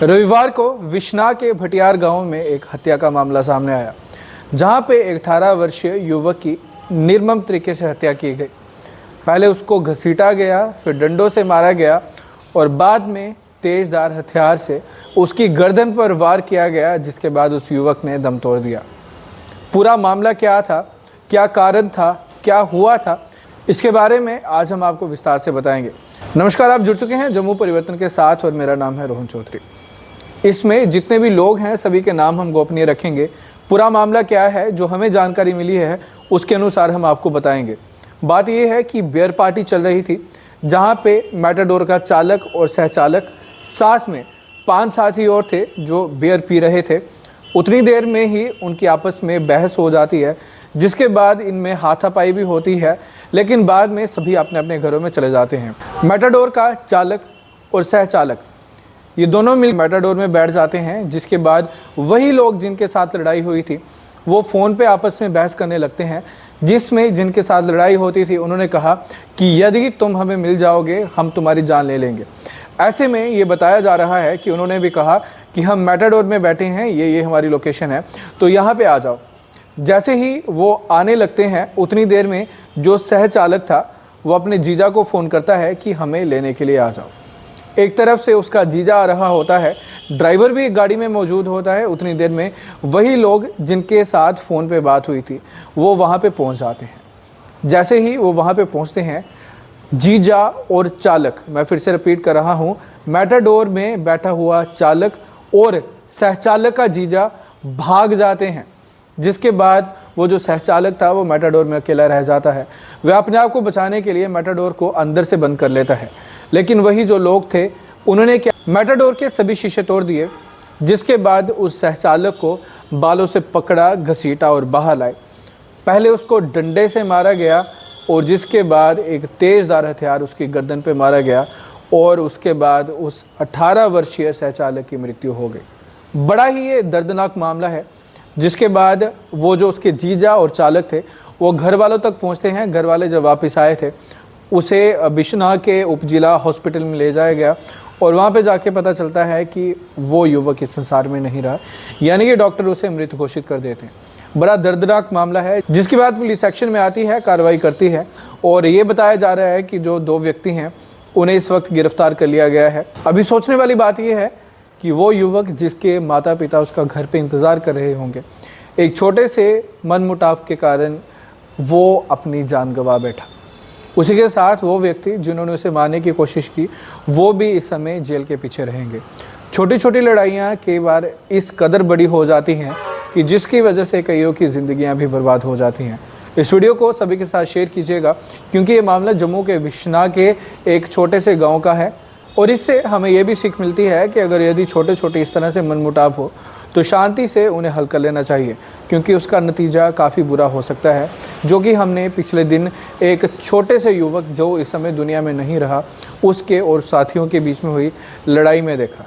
रविवार को विश्ना के भटियार गांव में एक हत्या का मामला सामने आया, जहां पे एक 18 वर्षीय युवक की निर्मम तरीके से हत्या की गई। पहले उसको घसीटा गया, फिर डंडों से मारा गया और बाद में तेजधार हथियार से उसकी गर्दन पर वार किया गया, जिसके बाद उस युवक ने दम तोड़ दिया। पूरा मामला क्या था, क्या कारण था, क्या हुआ था, इसके बारे में आज हम आपको विस्तार से बताएंगे। नमस्कार, आप जुड़ चुके हैं जम्मू परिवर्तन के साथ और मेरा नाम है रोहन चौधरी। इसमें जितने भी लोग हैं सभी के नाम हम गोपनीय रखेंगे। पूरा मामला क्या है, जो हमें जानकारी मिली है उसके अनुसार हम आपको बताएंगे। बात यह है कि बियर पार्टी चल रही थी, जहां पे मैटाडोर का चालक और सहचालक साथ में 5 साथी और थे जो बियर पी रहे थे। उतनी देर में ही उनकी आपस में बहस हो जाती है, जिसके बाद इनमें हाथापाई भी होती है, लेकिन बाद में सभी अपने अपने घरों में चले जाते हैं। मैटाडोर का चालक और सहचालक ये दोनों मिल मैटाडोर में बैठ जाते हैं, जिसके बाद वही लोग जिनके साथ लड़ाई हुई थी वो फ़ोन पे आपस में बहस करने लगते हैं। जिसमें जिनके साथ लड़ाई होती थी उन्होंने कहा कि यदि तुम हमें मिल जाओगे हम तुम्हारी जान ले लेंगे। ऐसे में ये बताया जा रहा है कि उन्होंने भी कहा कि हम मैटाडोर में बैठे हैं, ये हमारी लोकेशन है, तो यहाँ पे आ जाओ। जैसे ही वो आने लगते हैं उतनी देर में जो सहचालक था वो अपने जीजा को फ़ोन करता है कि हमें लेने के लिए आ जाओ। एक तरफ से उसका जीजा आ रहा होता है, ड्राइवर भी गाड़ी में मौजूद होता है। उतनी देर में वही लोग जिनके साथ फ़ोन पे बात हुई थी वो वहाँ पे पहुँच जाते हैं। जैसे ही वो वहाँ पे पहुँचते हैं, जीजा और चालक, मैं फिर से रिपीट कर रहा हूँ, मैटाडोर में बैठा हुआ चालक और सहचालक का जीजा भाग जाते हैं। जिसके बाद वो जो सहचालक था वो मैटाडोर में अकेला रह जाता है। वह अपने आप को बचाने के लिए मैटाडोर को अंदर से बंद कर लेता है, लेकिन वही जो लोग थे उन्होंने क्या, मैटाडोर के सभी शीशे तोड़ दिए। जिसके बाद उस सहचालक को बालों से पकड़ा, घसीटा और बाहर लाए। पहले उसको डंडे से मारा गया और जिसके बाद एक तेजधार हथियार उसकी गर्दन पे मारा गया और उसके बाद उस 18 वर्षीय सहचालक की मृत्यु हो गई। बड़ा ही ये दर्दनाक मामला है। जिसके बाद वो जो उसके जीजा और चालक थे वो घर वालों तक पहुंचते हैं। घर वाले जब वापस आए थे उसे बिश्ना के उपजिला हॉस्पिटल में ले जाया गया और वहाँ पे जाके पता चलता है कि वो युवक इस संसार में नहीं रहा, यानी कि डॉक्टर उसे मृत घोषित कर देते हैं। बड़ा दर्दनाक मामला है, जिसके बाद पुलिस एक्शन में आती है, कार्रवाई करती है और ये बताया जा रहा है कि जो 2 व्यक्ति हैं उन्हें इस वक्त गिरफ्तार कर लिया गया है। अभी सोचने वाली बात यह है कि वो युवक जिसके माता पिता उसका घर पे इंतज़ार कर रहे होंगे, एक छोटे से मनमुटाव के कारण वो अपनी जान गंवा बैठा। उसी के साथ वो व्यक्ति जिन्होंने उसे मारने की कोशिश की वो भी इस समय जेल के पीछे रहेंगे। छोटी छोटी लड़ाइयाँ कई बार इस कदर बड़ी हो जाती हैं कि जिसकी वजह से कईयों की ज़िंदगियाँ भी बर्बाद हो जाती हैं। इस वीडियो को सभी के साथ शेयर कीजिएगा, क्योंकि ये मामला जम्मू के विश्ना के एक छोटे से गाँव का है और इससे हमें यह भी सीख मिलती है कि अगर यदि छोटे छोटे इस तरह से मनमुटाव हो तो शांति से उन्हें हल कर लेना चाहिए, क्योंकि उसका नतीजा काफ़ी बुरा हो सकता है, जो कि हमने पिछले दिन एक छोटे से युवक जो इस समय दुनिया में नहीं रहा उसके और साथियों के बीच में हुई लड़ाई में देखा।